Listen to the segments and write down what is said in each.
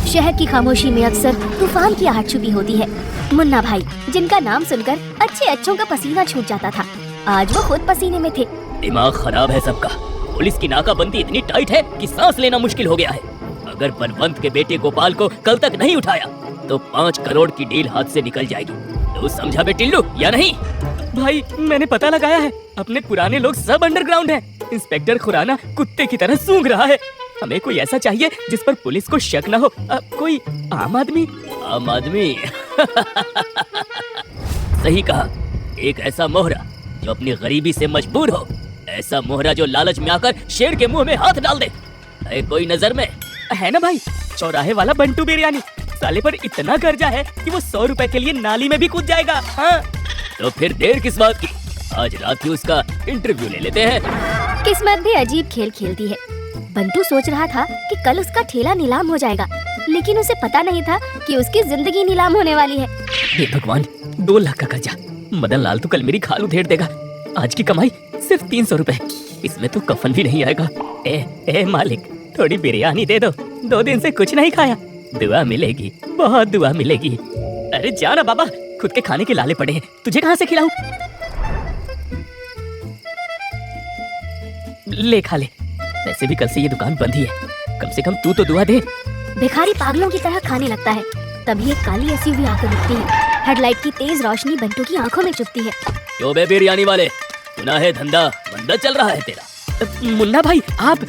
शहर की खामोशी में अक्सर तूफान की आहट छुपी होती है। मुन्ना भाई, जिनका नाम सुनकर अच्छे अच्छों का पसीना छूट जाता था, आज वो खुद पसीने में थे। दिमाग खराब है सबका। पुलिस की नाकाबंदी इतनी टाइट है कि सांस लेना मुश्किल हो गया है। अगर बलवंत के बेटे गोपाल को कल तक नहीं उठाया तो 5 करोड़ की डील हाथ से निकल जाएगी। तो समझा बे टिल्लू या नहीं? भाई मैंने पता लगाया है, अपने पुराने लोग सब अंडरग्राउंड हैं। इंस्पेक्टर खुराना कुत्ते की तरह सूंघ रहा है। हमें कोई ऐसा चाहिए जिस पर पुलिस को शक न हो। कोई आम आदमी। आम आदमी सही कहा। एक ऐसा मोहरा जो अपनी गरीबी से मजबूर हो, ऐसा मोहरा जो लालच में आकर शेर के मुंह में हाथ डाल दे। है कोई नजर में? है ना भाई, चौराहे वाला बंटू बिरयानी। साले पर इतना कर्जा है कि वो 100 रुपए के लिए नाली में भी कूद जाएगा। हाँ, तो फिर देर किस बात की? आज रात ही उसका इंटरव्यू ले लेते हैं। किस्मत भी अजीब खेल खेलती है। बंटू सोच रहा था कि कल उसका ठेला नीलाम हो जाएगा, लेकिन उसे पता नहीं था कि उसकी जिंदगी नीलाम होने वाली है। हे भगवान, 2 लाख का कर्जा। मदन लाल तो कल मेरी खाल उधेड़ देगा। आज की कमाई सिर्फ 300 रुपए, इसमें तो कफन भी नहीं आएगा। ए मालिक, थोड़ी बिरयानी दे दो, 2 दिन से कुछ नहीं खाया। दुआ मिलेगी, बहुत दुआ मिलेगी। अरे जा ना बाबा, खुद के खाने के लाले पड़े हैं, तुझे कहाँ से खिलाऊं? ले खा ले। वैसे भी कल से ये दुकान बंद ही है, कम से कम तू तो दुआ दे। भिखारी पागलों की तरह खाने लगता है। तभी एक काली एसयूवी आकर रुकती है। हेडलाइट की तेज रोशनी बंटू की आंखों में चुभती है। क्यों बे बिरयानी वाले, सुना है धंधा मंदा चल रहा है तेरा? मुन्ना भाई आप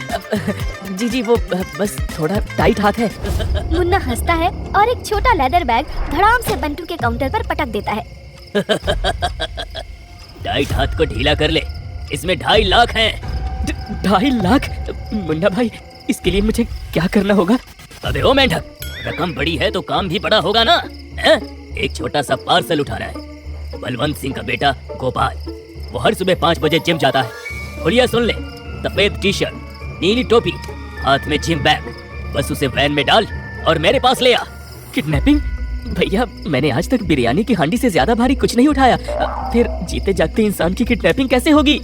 जी वो बस थोड़ा टाइट हाथ है। मुन्ना हंसता है और एक छोटा लेदर बैग धड़ाम से बंटू के काउंटर पर पटक देता है। टाइट हाथ को ढीला कर ले, इसमें 2.5 लाख हैं। 2.5 लाख? मुन्ना भाई, इसके लिए मुझे क्या करना होगा? अबे ओ मेंढक, रकम बड़ी है तो काम भी बड़ा होगा ना। है? एक छोटा सा पार्सल उठाना है। बलवंत सिंह का बेटा गोपाल, वो हर सुबह 5 बजे जिम जाता है। बोलिए सुन ले, सफेद टी शर्ट, नीली टोपी, हाथ में जिम बैग, बस उसे वैन में डाल और मेरे पास ले आ। किडनैपिंग? भैया, मैंने आज तक बिरयानी की हांडी से ज्यादा भारी कुछ नहीं उठाया। फिर जीते जागते इंसान की किडनैपिंग कैसे होगी?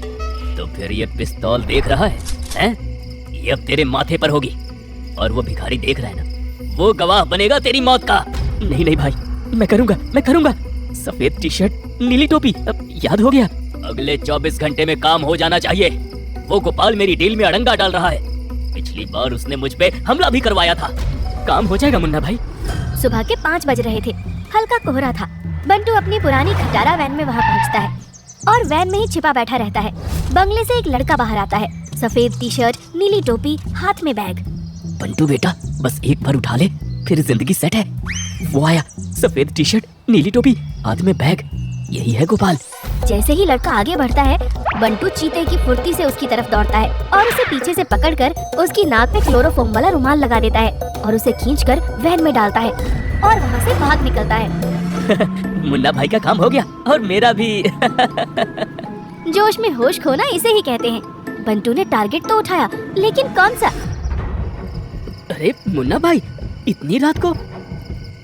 तो फिर ये पिस्तौल देख रहा है, हैं? ये अब तेरे माथे पर होगी। और वो भिखारी देख रहा है ना, वो गवाह बनेगा तेरी मौत का। नहीं भाई, मैं करूँगा। सफेद टी शर्ट, नीली टोपी, याद हो गया। अगले 24 घंटे में काम हो जाना चाहिए। वो गोपाल मेरी डील में अड़ंगा डाल रहा है। पिछली बार उसने मुझ पे हमला भी करवाया था। काम हो जाएगा मुन्ना भाई। सुबह के 5 बज रहे थे। हल्का कोहरा था। बंटू अपनी पुरानी खटारा वैन में वहाँ पहुँचता है और वैन में ही छिपा बैठा रहता है। बंगले से एक लड़का बाहर आता है, सफेद टी शर्ट, नीली टोपी, हाथ में बैग। बंटू बेटा, बस एक बार उठा ले, फिर जिंदगी सेट है। वो आया, सफेद टी शर्ट, नीली टोपी, हाथ में बैग, यही है गोपाल। जैसे ही लड़का आगे बढ़ता है, बंटू चीते की फुर्ती से उसकी तरफ दौड़ता है और उसे पीछे से पकड़कर उसकी नाक में क्लोरोफॉर्म वाला रुमाल लगा देता है और उसे खींचकर वैन में डालता है और वहाँ से भाग निकलता है। मुन्ना भाई का काम हो गया और मेरा भी। जोश में होश खोना इसे ही कहते हैं। बंटू ने टारगेट तो उठाया, लेकिन कौन सा? अरे मुन्ना भाई, इतनी रात को?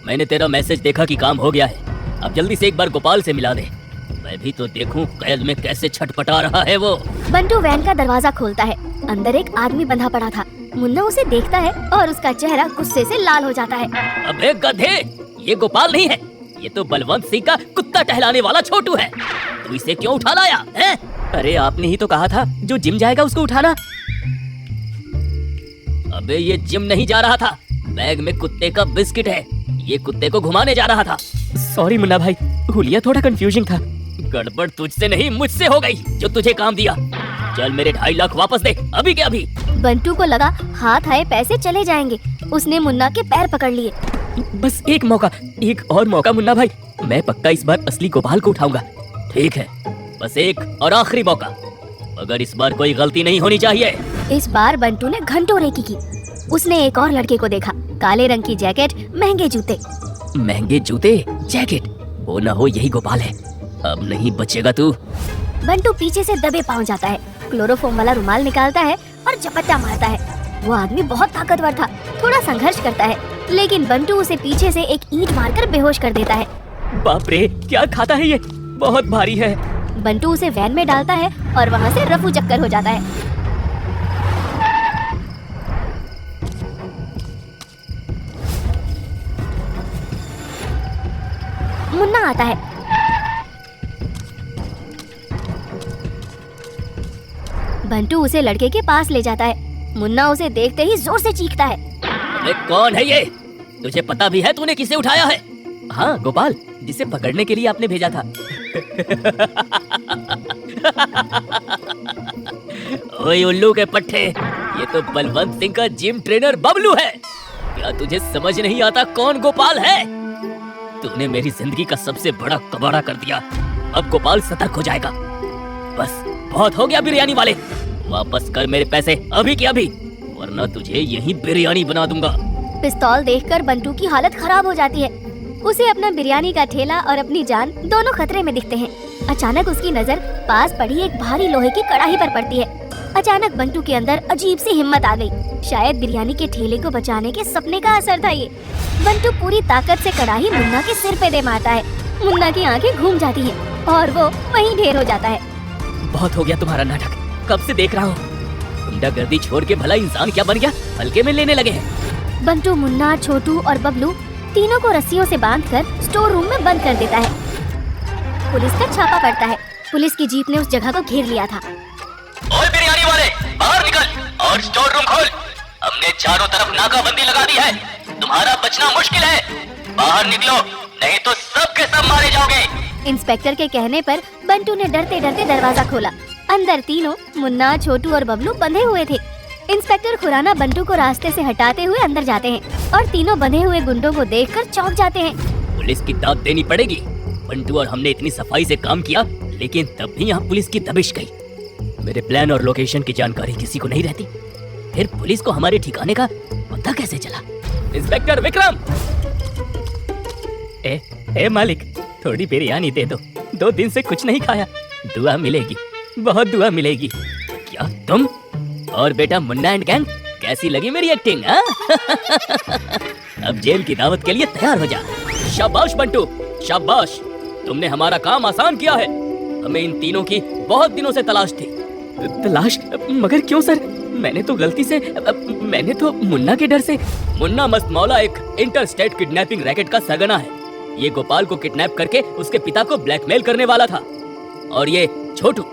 मैंने तेरा मैसेज देखा कि काम हो गया है। अब जल्दी से एक बार गोपाल से मिला दे, मैं भी तो देखूं कैद में कैसे छटपटा रहा है वो। बंटू वैन का दरवाजा खोलता है। अंदर एक आदमी बंधा पड़ा था। मुन्ना उसे देखता है और उसका चेहरा गुस्से से लाल हो जाता है। अबे गधे, ये गोपाल नहीं है, ये तो बलवंत सिंह का कुत्ता टहलाने वाला छोटू है। तू इसे क्यों उठा लाया है? अरे आपने ही तो कहा था जो जिम जाएगा उसको उठाना। अबे ये जिम नहीं जा रहा था, बैग में कुत्ते का बिस्किट है, ये कुत्ते को घुमाने जा रहा था। सॉरी मुन्ना भाई, हुलिया थोड़ा कंफ्यूजिंग था। गड़बड़ तुझसे नहीं मुझसे हो गई जो तुझे काम दिया। चल मेरे 2.5 लाख वापस दे, अभी के अभी। बंटू को लगा हाथ आए पैसे चले जाएंगे। उसने मुन्ना के पैर पकड़ लिए। बस एक मौका, एक और मौका मुन्ना भाई, मैं पक्का इस बार असली गोपाल को उठाऊंगा। ठीक है, बस एक और आखिरी मौका, मगर इस बार कोई गलती नहीं होनी चाहिए। इस बार बंटू ने घंटों रेकी की। उसने एक और लड़के को देखा, काले रंग की जैकेट, महंगे जूते। महंगे जूते, जैकेट, वो ना हो यही गोपाल है। अब नहीं बचेगा तू। बंटू पीछे से दबे पाँव जाता है, क्लोरोफॉर्म वाला रुमाल निकालता है और झपट्टा मारता है। वो आदमी बहुत ताकतवर था। थोड़ा संघर्ष करता है, लेकिन बंटू उसे पीछे से एक ईंट मारकर बेहोश कर देता है। बाप रे, क्या खाता है ये, बहुत भारी है। बंटू उसे वैन में डालता है और वहाँ से रफू चक्कर हो जाता है। मुन्ना आता है। बंटू उसे लड़के के पास ले जाता है। मुन्ना उसे देखते ही जोर से चीखता है। अरे कौन है ये? तुझे पता भी है तूने किसे उठाया है? हाँ गोपाल, जिसे पकड़ने के लिए आपने भेजा था। ओए उल्लू के पट्टे, ये तो बलवंत सिंह का जिम ट्रेनर बबलू है। क्या तुझे समझ नहीं आता कौन गोपाल है? तूने मेरी जिंदगी का सबसे बड़ा कबाड़ा कर दिया। अब गोपाल सतर्क हो जाएगा। बस बहुत हो गया बिरयानी वाले, वापस कर मेरे पैसे अभी के अभी, वरना तुझे यहीं बिरयानी बना दूंगा। पिस्तौल देखकर बंटू की हालत खराब हो जाती है। उसे अपना बिरयानी का ठेला और अपनी जान दोनों खतरे में दिखते हैं। अचानक उसकी नजर पास पड़ी एक भारी लोहे की कढ़ाई पर पड़ती है। अचानक बंटू के अंदर अजीब सी हिम्मत आ गई। शायद बिरयानी के ठेले को बचाने के सपने का असर था ये। बंटू पूरी ताकत से कढ़ाई मुन्ना के सिर पे दे मारता है। मुन्ना की आंखें घूम जाती हैं और वो वहीं ढेर हो जाता है। बहुत हो गया तुम्हारा नाटक, कब से देख रहा हूँ। गुंडागर्दी छोड़ के भला इंसान क्या बन गया, हल्के में लेने लगे हैं। बंटू, मुन्ना, छोटू और बबलू तीनों को रस्सियों से बांधकर स्टोर रूम में बंद कर देता है। पुलिस का छापा पड़ता है। पुलिस की जीप ने उस जगह को घेर लिया था। ओए बिरयानी वाले, बाहर निकल और स्टोर रूम खोल। हमने चारों तरफ नाकाबंदी लगा दी है। तुम्हारा बचना मुश्किल है। बाहर निकलो, नहीं तो सब के सब मारे जाओगे। इंस्पेक्टर के कहने पर बंटू ने डरते डरते दरवाजा खोला। अंदर तीनों, मुन्ना, छोटू और बबलू बंधे हुए थे। इंस्पेक्टर खुराना बंटू को रास्ते से हटाते हुए अंदर जाते हैं और तीनों बंधे हुए गुंडों को देखकर चौंक जाते हैं। पुलिस की दाद देनी पड़ेगी। बंटू और हमने इतनी सफाई से काम किया, लेकिन तब भी यहाँ पुलिस की दबिश गई। मेरे प्लान और लोकेशन की जानकारी किसी को नहीं रहती, फिर पुलिस को हमारे ठिकाने का पता कैसे चला? इंस्पेक्टर विक्रम! ए मालिक, थोड़ी बिरयानी दे दो, 2 दिन से कुछ नहीं खाया। दुआ मिलेगी, बहुत दुआ मिलेगी। क्या तुम और बेटा मुन्ना एंड गैंग, कैसी लगी मेरी एक्टिंग? अब जेल की दावत के लिए तैयार हो जा। शाबाश बंटू, शाबाश, तुमने हमारा काम आसान किया है। हमें इन तीनों की बहुत दिनों से तलाश थी। तलाश? मगर क्यों सर? मैंने तो गलती से, मैंने तो मुन्ना के डर से। मुन्ना मस्त मौला एक इंटर स्टेट किडनैपिंग रैकेट का सरगना है। ये गोपाल को किडनैप करके उसके पिता को ब्लैकमेल करने वाला था। और ये छोटू,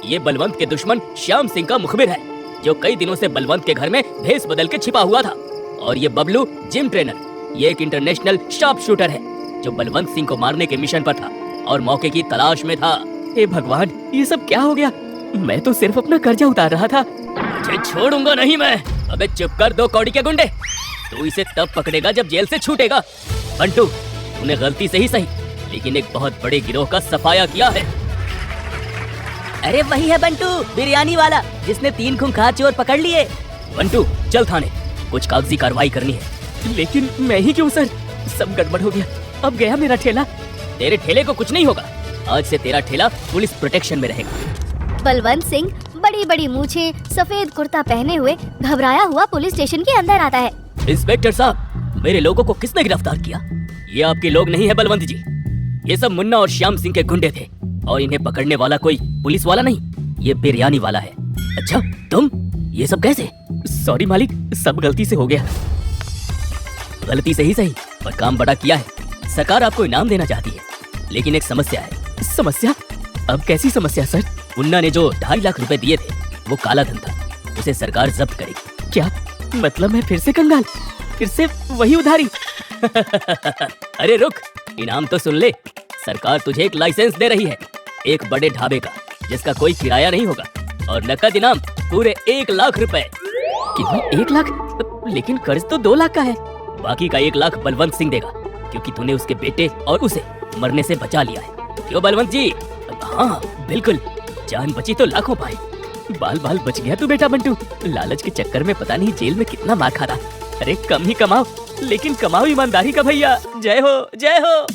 ये बलवंत के दुश्मन श्याम सिंह का मुखबिर है, जो कई दिनों से बलवंत के घर में भेस बदल के छिपा हुआ था। और ये बबलू जिम ट्रेनर, ये एक इंटरनेशनल शार्प शूटर है, जो बलवंत सिंह को मारने के मिशन पर था और मौके की तलाश में था। हे भगवान, ये सब क्या हो गया? मैं तो सिर्फ अपना कर्जा उतार रहा था। तुझे छोड़ूंगा नहीं मैं। अबे चुप कर, 2 कौड़ी के गुंडे। तू इसे तब पकड़ेगा जब जेल से छूटेगा। बंटू, तूने गलती से ही सही, लेकिन एक बहुत बड़े गिरोह का सफाया किया है। अरे वही है बंटू, बिरयानी वाला, जिसने 3 खूंखार चोर पकड़ लिए। बंटू चल थाने, कुछ कागजी कार्रवाई करनी है। लेकिन मैं ही क्यों सर? सब गड़बड़ हो गया, अब गया मेरा ठेला। तेरे ठेले को कुछ नहीं होगा। आज से तेरा ठेला पुलिस प्रोटेक्शन में रहेगा। बलवंत सिंह बड़ी बड़ी मूछें, सफेद कुर्ता पहने हुए घबराया हुआ पुलिस स्टेशन के अंदर आता है। इंस्पेक्टर साहब, मेरे लोगों को किसने गिरफ्तार किया? ये आपके लोग नहीं है बलवंत जी। ये सब मुन्ना और श्याम सिंह के गुंडे थे, और इन्हें पकड़ने वाला कोई पुलिस वाला नहीं, ये बिरयानी वाला है। अच्छा, तुम ये सब कैसे? सॉरी मालिक, सब गलती से हो गया। गलती से ही सही, पर काम बड़ा किया है। सरकार आपको इनाम देना चाहती है, लेकिन एक समस्या है। समस्या? अब कैसी समस्या सर? मुन्ना ने जो 2.5 लाख रुपए दिए थे, वो काला धन था। उसे सरकार जब्त करेगी। क्या मतलब? मैं फिर से कंगाल, फिर से वही उधारी? अरे रुक, इनाम तो सुन ले। सरकार तुझे एक लाइसेंस दे रही है, एक बड़े ढाबे का, जिसका कोई किराया नहीं होगा, और नकद इनाम पूरे 1 लाख रुपए। कितना? 1 लाख? लेकिन कर्ज तो 2 लाख का है। बाकी का 1 लाख बलवंत सिंह देगा, क्योंकि तूने उसके बेटे और उसे मरने से बचा लिया है। क्यों बलवंत जी? हाँ बिल्कुल, जान बची तो लाखों पाए। बाल बाल बच गया तू बेटा बंटू। लालच के चक्कर में पता नहीं जेल में कितना मार खाता। अरे कम ही कमाओ, लेकिन कमाओ ईमानदारी का भैया। जय हो, जय हो।